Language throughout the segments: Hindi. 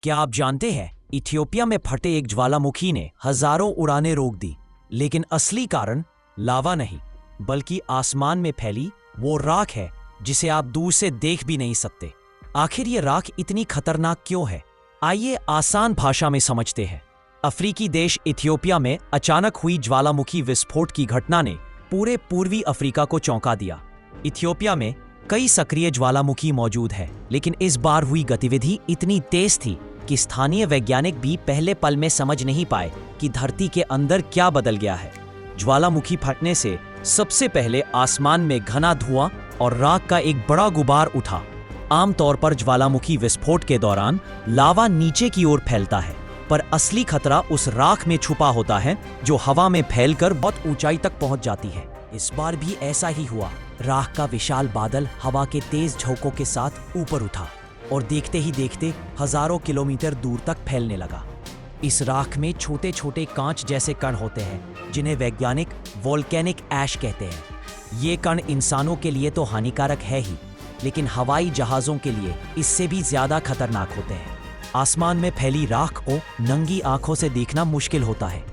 क्या आप जानते हैं, इथियोपिया में फटे एक ज्वालामुखी ने हजारों उड़ानें रोक दी, लेकिन असली कारण लावा नहीं बल्कि आसमान में फैली वो राख है जिसे आप दूर से देख भी नहीं सकते। आखिर ये राख इतनी खतरनाक क्यों है? आइए आसान भाषा में समझते हैं। अफ्रीकी देश इथियोपिया में अचानक हुई ज्वालामुखी विस्फोट की घटना ने पूरे पूर्वी अफ्रीका को चौंका दिया। इथियोपिया में कई सक्रिय ज्वालामुखी मौजूद है, लेकिन इस बार हुई गतिविधि इतनी तेज थी कि स्थानीय वैज्ञानिक भी पहले पल में समझ नहीं पाए कि धरती के अंदर क्या बदल गया है। ज्वालामुखी फटने से सबसे पहले आसमान में घना धुआं और राख का एक बड़ा गुबार उठा। आमतौर पर ज्वालामुखी विस्फोट के दौरान लावा नीचे की ओर फैलता है, पर असली खतरा उस राख में छुपा होता है जो हवा में फैलकर बहुत ऊंचाई तक पहुंच जाती है। इस बार भी ऐसा ही हुआ। राख का विशाल बादल हवा के तेज झोंकों के साथ ऊपर उठा और देखते ही देखते हजारों किलोमीटर दूर तक फैलने लगा। इस राख में छोटे छोटे कांच जैसे कण होते हैं जिन्हें वैज्ञानिक वोल्केनिक ऐश कहते हैं। ये कण इंसानों के लिए तो हानिकारक है ही, लेकिन हवाई जहाजों के लिए इससे भी ज्यादा खतरनाक होते हैं। आसमान में फैली राख को नंगी आंखों से देखना मुश्किल होता है,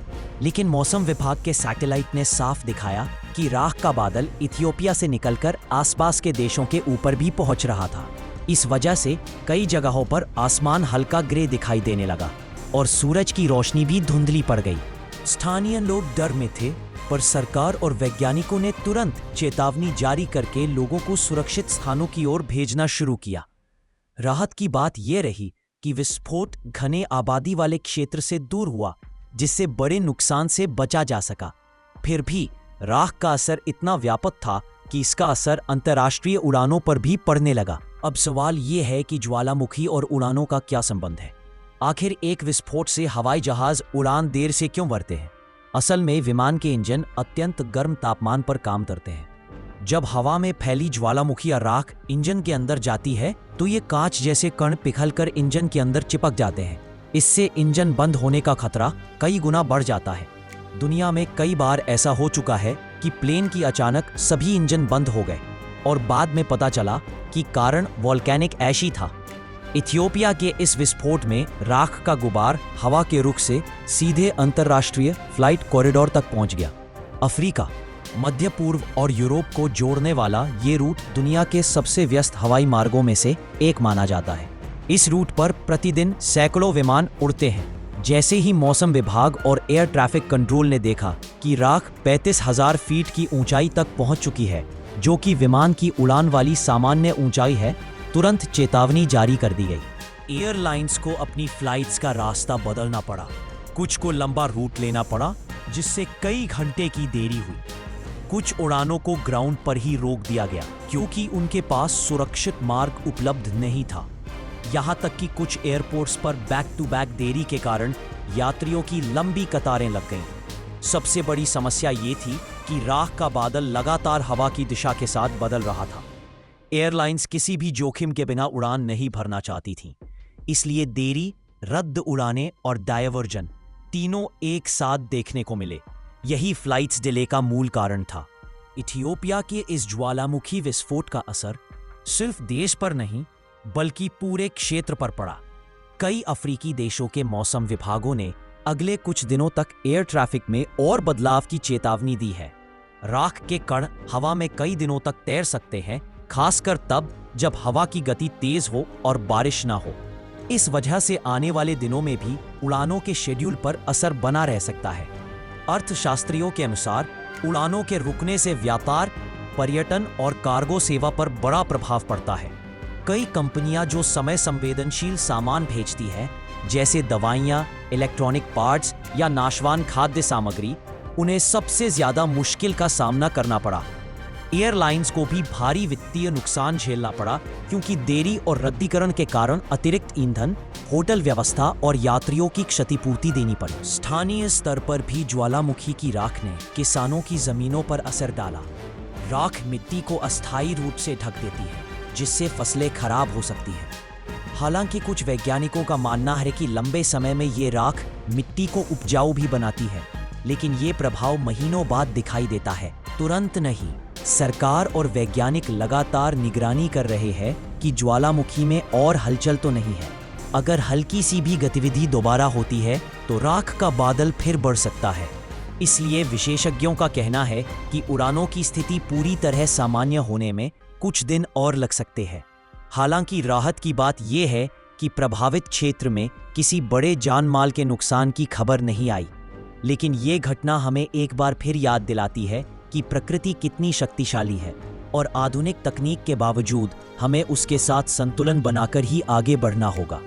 लेकिन मौसम विभाग के सैटेलाइट ने साफ दिखाया कि राख का बादल इथियोपिया से निकलकर आसपास के देशों के ऊपर भी पहुंच रहा था। इस वजह से कई जगहों पर आसमान हल्का ग्रे दिखाई देने लगा और सूरज की रोशनी भी धुंधली पड़ गई। स्थानीय लोग डर में थे, पर सरकार और वैज्ञानिकों ने तुरंत चेतावनी जारी करके लोगों को सुरक्षित स्थानों की ओर भेजना शुरू किया। राहत की बात यह रही कि विस्फोट घने आबादी वाले क्षेत्र से दूर हुआ, जिससे बड़े नुकसान से बचा जा सका। फिर भी राख का असर इतना व्यापक था कि इसका असर अंतर्राष्ट्रीय उड़ानों पर भी पड़ने लगा। अब सवाल ये है कि ज्वालामुखी और उड़ानों का क्या संबंध है? आखिर एक विस्फोट से हवाई जहाज उड़ान देर से क्यों भरते हैं? असल में विमान के इंजन अत्यंत गर्म तापमान पर काम करते हैं। जब हवा में फैली ज्वालामुखी या राख इंजन के अंदर जाती है तो ये कांच जैसे कण पिघलकर इंजन के अंदर चिपक जाते हैं। इससे इंजन बंद होने का खतरा कई गुना बढ़ जाता है। दुनिया में कई बार ऐसा हो चुका है कि प्लेन की अचानक सभी इंजन बंद हो गए और बाद में पता चला कि कारण वोल्केनिक ऐश ही था। इथियोपिया के इस विस्फोट में राख का गुबार हवा के रुख से सीधे अंतर्राष्ट्रीय फ्लाइट कॉरिडोर तक पहुंच गया। अफ्रीका, मध्य पूर्व और यूरोप को जोड़ने वाला ये रूट दुनिया के सबसे व्यस्त हवाई मार्गों में से एक माना जाता है। इस रूट पर प्रतिदिन सैकड़ों विमान उड़ते हैं। जैसे ही मौसम विभाग और एयर ट्रैफिक कंट्रोल ने देखा कि राख 35,000 फीट की ऊंचाई तक पहुंच चुकी है, जो कि विमान की उड़ान वाली सामान्य ऊंचाई है, तुरंत चेतावनी जारी कर दी गई। एयरलाइंस को अपनी फ्लाइट्स का रास्ता बदलना पड़ा। कुछ को लंबा रूट लेना पड़ा, जिससे कई घंटे की देरी हुई। कुछ उड़ानों को ग्राउंड पर ही रोक दिया गया क्योंकि उनके पास सुरक्षित मार्ग उपलब्ध नहीं था। यहाँ तक कि कुछ एयरपोर्ट्स पर बैक टू बैक देरी के कारण यात्रियों की लंबी कतारें लग गईं। सबसे बड़ी समस्या ये थी कि राख का बादल लगातार हवा की दिशा के साथ बदल रहा था। एयरलाइंस किसी भी जोखिम के बिना उड़ान नहीं भरना चाहती थीं, इसलिए देरी, रद्द उड़ानें और डायवर्जन तीनों एक साथ देखने को मिले। यही फ्लाइट्स डिले का मूल कारण था। इथियोपिया के इस ज्वालामुखी विस्फोट का असर सिर्फ देश पर नहीं बल्कि पूरे क्षेत्र पर पड़ा। कई अफ्रीकी देशों के मौसम विभागों ने अगले कुछ दिनों तक एयर ट्रैफिक में और बदलाव की चेतावनी दी है। राख के कण हवा में कई दिनों तक तैर सकते हैं, खासकर तब जब हवा की गति तेज हो और बारिश ना हो। इस वजह से आने वाले दिनों में भी उड़ानों के शेड्यूल पर असर बना रह सकता है। अर्थशास्त्रियों के अनुसार उड़ानों के रुकने से व्यापार, पर्यटन और कार्गो सेवा पर बड़ा प्रभाव पड़ता है। कई कंपनियां जो समय संवेदनशील सामान भेजती हैं, जैसे दवाइयां, इलेक्ट्रॉनिक पार्ट्स या नाशवान खाद्य सामग्री, उन्हें सबसे ज्यादा मुश्किल का सामना करना पड़ा। एयरलाइंस को भी भारी वित्तीय नुकसान झेलना पड़ा क्योंकि देरी और रद्दीकरण के कारण अतिरिक्त ईंधन, होटल व्यवस्था और यात्रियों की क्षतिपूर्ति देनी पड़ी। स्थानीय स्तर पर भी ज्वालामुखी की राख ने किसानों की जमीनों पर असर डाला। राख मिट्टी को अस्थायी रूप से ढक देती है, जिससे फसलें खराब हो सकती हैं। हालांकि कुछ वैज्ञानिकों का मानना है कि लंबे समय में ये राख मिट्टी को उपजाऊ भी बनाती है, लेकिन ये प्रभाव महीनों बाद दिखाई देता है, तुरंत नहीं। सरकार और वैज्ञानिक लगातार निगरानी कर रहे हैं कि ज्वालामुखी में और हलचल तो नहीं है। अगर हल्की सी भी गतिविधि दोबारा होती है तो राख का बादल फिर बढ़ सकता है। इसलिए विशेषज्ञों का कहना है कि उड़ानों की स्थिति पूरी तरह सामान्य होने में कुछ दिन और लग सकते हैं। हालांकि राहत की बात यह है कि प्रभावित क्षेत्र में किसी बड़े जान माल के नुकसान की खबर नहीं आई, लेकिन ये घटना हमें एक बार फिर याद दिलाती है कि प्रकृति कितनी शक्तिशाली है और आधुनिक तकनीक के बावजूद हमें उसके साथ संतुलन बनाकर ही आगे बढ़ना होगा।